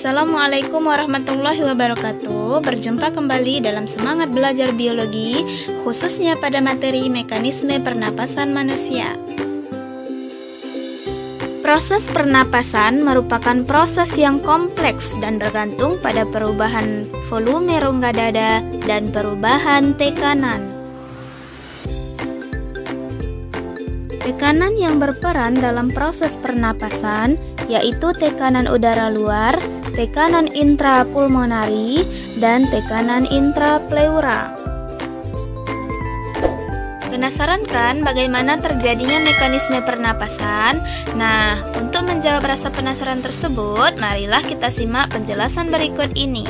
Assalamualaikum warahmatullahi wabarakatuh. Berjumpa kembali dalam semangat belajar biologi, khususnya pada materi mekanisme pernapasan manusia. Proses pernapasan merupakan proses yang kompleks dan bergantung pada perubahan volume rongga dada dan perubahan tekanan. Tekanan yang berperan dalam proses pernapasan yaitu tekanan udara luar, tekanan intrapulmonari, dan tekanan intrapleura. Penasaran kan bagaimana terjadinya mekanisme pernapasan? Nah, untuk menjawab rasa penasaran tersebut, marilah kita simak penjelasan berikut ini.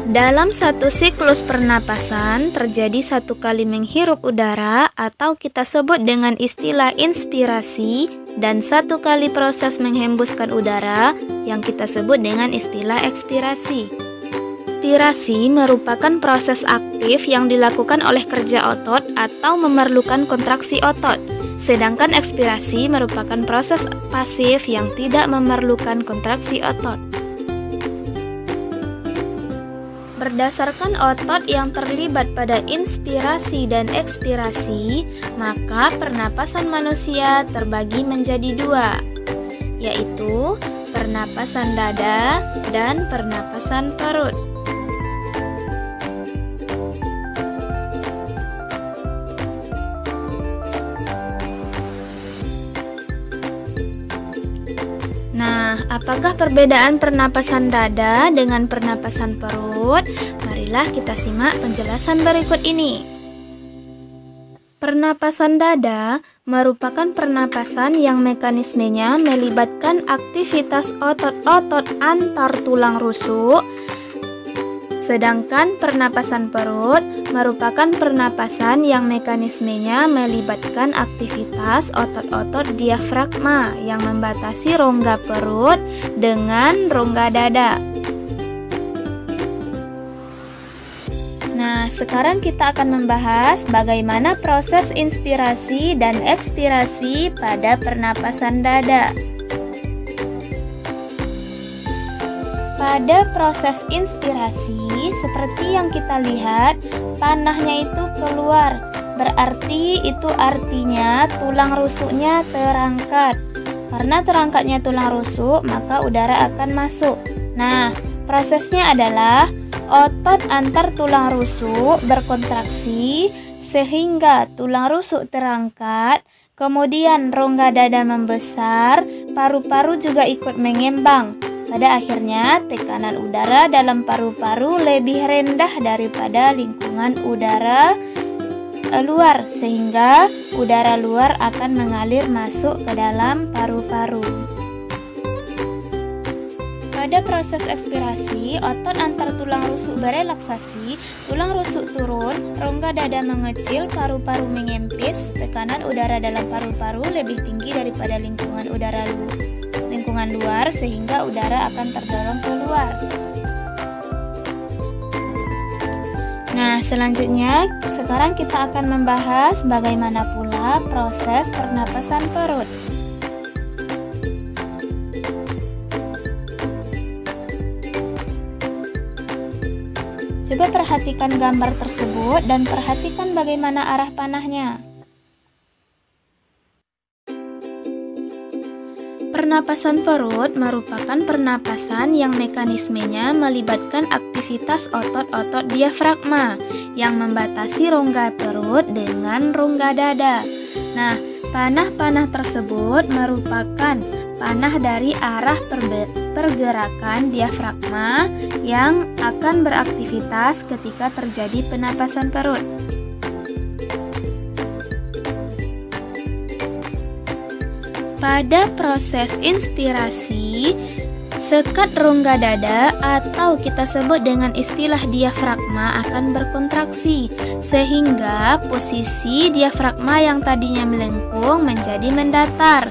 Dalam satu siklus pernapasan, terjadi satu kali menghirup udara atau kita sebut dengan istilah inspirasi dan satu kali proses menghembuskan udara yang kita sebut dengan istilah ekspirasi. Inspirasi merupakan proses aktif yang dilakukan oleh kerja otot atau memerlukan kontraksi otot, sedangkan ekspirasi merupakan proses pasif yang tidak memerlukan kontraksi otot. Berdasarkan otot yang terlibat pada inspirasi dan ekspirasi, maka pernapasan manusia terbagi menjadi dua, yaitu pernapasan dada dan pernapasan perut. Nah, apakah perbedaan pernapasan dada dengan pernapasan perut? Marilah kita simak penjelasan berikut ini. Pernapasan dada merupakan pernapasan yang mekanismenya melibatkan aktivitas otot-otot antar tulang rusuk, sedangkan pernapasan perut merupakan pernapasan yang mekanismenya melibatkan aktivitas otot-otot diafragma yang membatasi rongga perut dengan rongga dada. Nah, sekarang kita akan membahas bagaimana proses inspirasi dan ekspirasi pada pernapasan dada. Pada proses inspirasi, seperti yang kita lihat, panahnya itu keluar. Berarti itu artinya tulang rusuknya terangkat. Karena terangkatnya tulang rusuk, maka udara akan masuk. Nah, prosesnya adalah otot antar tulang rusuk berkontraksi sehingga tulang rusuk terangkat, kemudian rongga dada membesar, paru-paru juga ikut mengembang. Pada akhirnya, tekanan udara dalam paru-paru lebih rendah daripada lingkungan udara luar, sehingga udara luar akan mengalir masuk ke dalam paru-paru. Pada proses ekspirasi, otot antar tulang rusuk berelaksasi, tulang rusuk turun, rongga dada mengecil, paru-paru mengempis, tekanan udara dalam paru-paru lebih tinggi daripada lingkungan luar sehingga udara akan terdorong keluar. Nah, selanjutnya sekarang kita akan membahas bagaimana pula proses pernapasan perut. Coba perhatikan gambar tersebut dan perhatikan bagaimana arah panahnya. Pernapasan perut merupakan pernapasan yang mekanismenya melibatkan aktivitas otot-otot diafragma yang membatasi rongga perut dengan rongga dada. Nah, panah-panah tersebut merupakan panah dari arah pergerakan diafragma yang akan beraktivitas ketika terjadi penapasan perut. Pada proses inspirasi, sekat rongga dada atau kita sebut dengan istilah diafragma akan berkontraksi, sehingga posisi diafragma yang tadinya melengkung menjadi mendatar.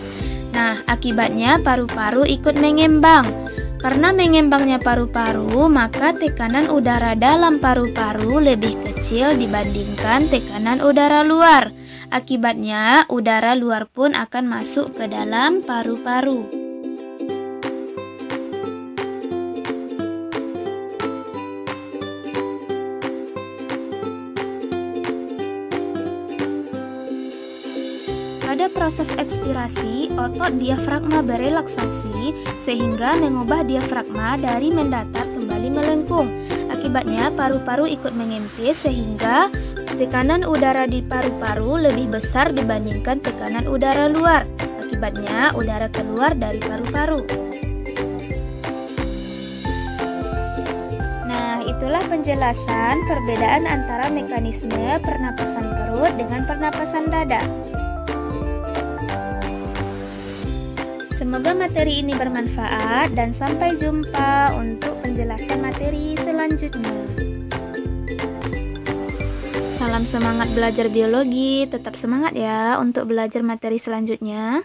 Nah, akibatnya paru-paru ikut mengembang. Karena mengembangnya paru-paru, maka tekanan udara dalam paru-paru lebih kecil dibandingkan tekanan udara luar. Akibatnya, udara luar pun akan masuk ke dalam paru-paru. Pada proses ekspirasi, otot diafragma berelaksasi sehingga mengubah diafragma dari mendatar kembali melengkung. Akibatnya, paru-paru ikut mengempis sehingga tekanan udara di paru-paru lebih besar dibandingkan tekanan udara luar. Akibatnya, udara keluar dari paru-paru. Nah, itulah penjelasan perbedaan antara mekanisme pernapasan perut dengan pernapasan dada. Semoga materi ini bermanfaat dan sampai jumpa untuk penjelasan materi selanjutnya. Salam semangat belajar biologi, tetap semangat ya untuk belajar materi selanjutnya.